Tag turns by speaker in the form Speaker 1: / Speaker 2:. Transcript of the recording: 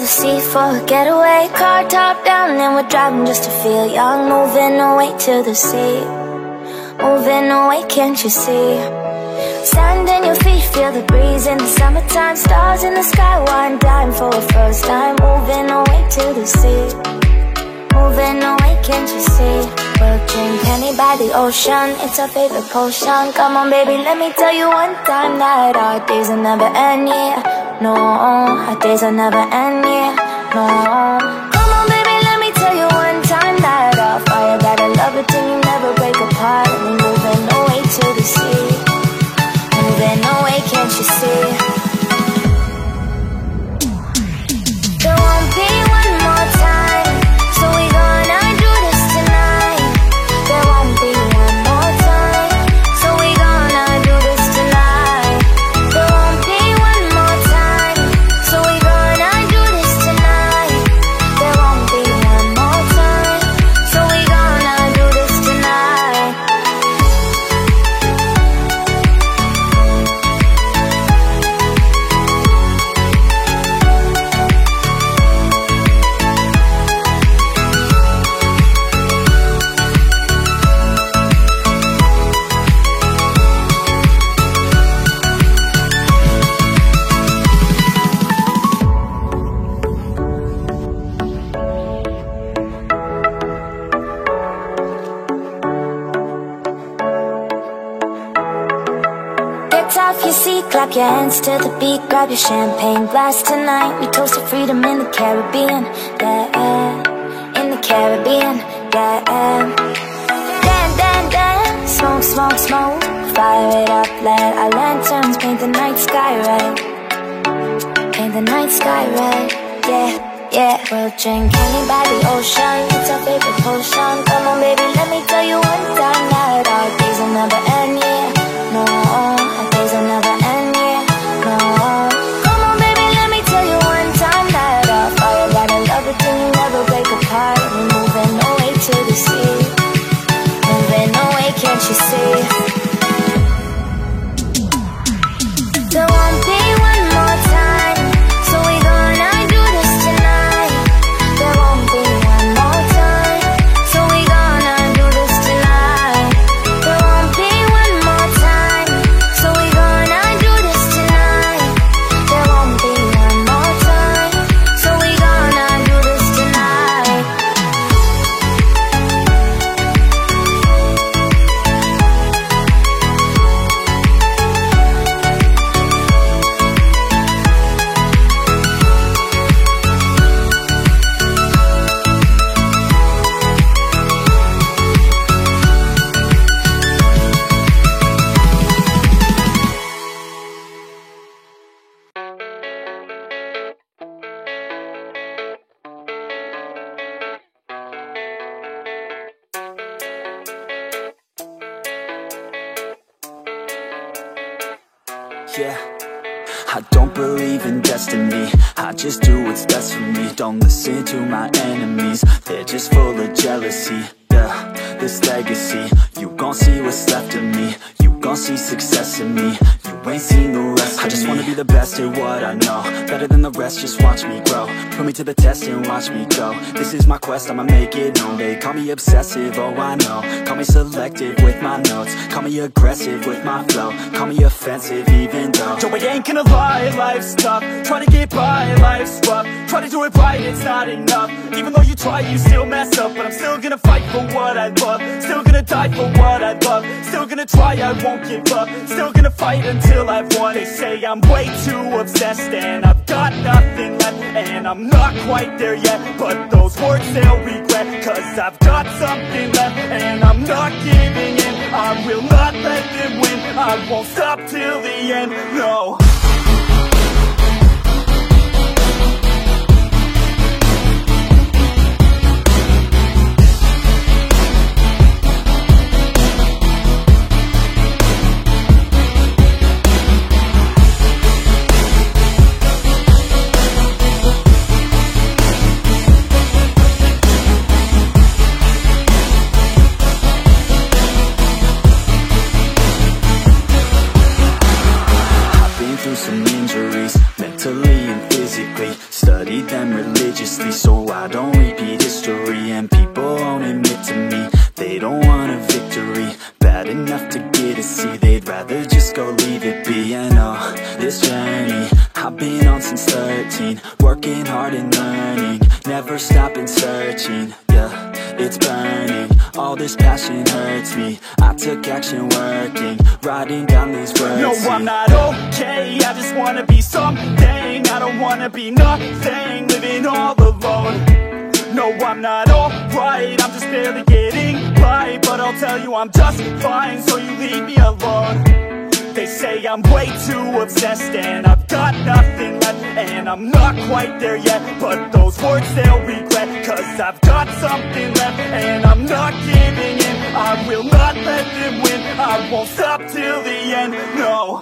Speaker 1: sea for a getaway. Car top down and we're driving just to feel young. Moving away to the sea, moving away, can't you see? Sand in your feet, feel the breeze in the summertime. Stars in the sky, one dime for a first time. Moving away to the sea, moving away, can't you see? We'll drink honey by the ocean, it's our favorite potion. Come on baby, let me tell you one time that our days will never end, yeah. No, our days will never end, yeah. No. Come on baby, let me tell you one time that our fire got a love it till you never break apart. And we're moving away to the sea, moving away, can't you see? There won't be one more time, so we gonna do this tonight. There won't be one more time, so we gonna do this tonight. There won't be one more time, so we gonna do this tonight. There won't be one more time, so we gonna do this tonight. Get off your seat, clap your hands to the beat. Grab your champagne glass tonight. We toast to freedom in the Caribbean, yeah. In the Caribbean, yeah. Dan, dan, dan, smoke, smoke, smoke. Fire it up, let our lanterns paint the night sky red. Paint the night sky red, yeah, yeah. We'll drink honey by the ocean, it's our favorite potion. Come on baby, let me tell you one time that our days will never end, yeah. No, our days will never end, yeah. No. Come on baby, let me tell you one time that our fire got a love it till you never break apart. We're moving away to the sea, moving away, can't you see? There won't be one more time, so we gonna do this tonight. There won't be one more time, so we gonna do this tonight. There won't be one more time, so we gonna do this tonight. There won't be one more time, so we gonna do this tonight.
Speaker 2: Yeah, I don't believe in destiny, I just do what's best for me. Don't listen to my enemies, they're just full of jealousy. Yeah, this legacy, you gon' see what's left of me. You gon' see success in me, you ain't seen the rest of me. I just wanna be the best at what I know, better than the rest, just watch me grow. Put me to the test and watch me go. This is my quest, I'ma make it known. They call me obsessive, oh I know. Call me selective with my notes, call me aggressive with my flow. Call me offensive even though Joe, I ain't gonna lie, life's tough. Try to get by, life's rough. Try to do it right, it's not enough. Even though you try, you still mess up. But I'm still gonna fight for what I love, still gonna die for what I love. Still gonna try, I won't give up. Still gonna fight until I've won. They say I'm way too obsessed and I've got nothing left, and I'm not quite there yet, but those words they'll regret. Cause I've got something left and I'm not giving in. I will not let them win, I won't stop till the end, no. get to me. They don't want a victory, bad enough to get a C. They'd rather just go leave it be. And oh, this journey I've been on since 13, working hard and learning, never stopping searching. Yeah, it's burning, all this passion hurts me. I took action working, writing down these words.
Speaker 3: No, I'm not okay, I just wanna be something. I don't wanna be nothing, living all alone. No, I'm not alright, I'm just barely getting by. But I'll tell you I'm just fine, so you leave me alone. They say I'm way too obsessed and I've got nothing left, and I'm not quite there yet, but those words they'll regret. Cause I've got something left and I'm not giving in. I will not let them win, I won't stop till the end, no.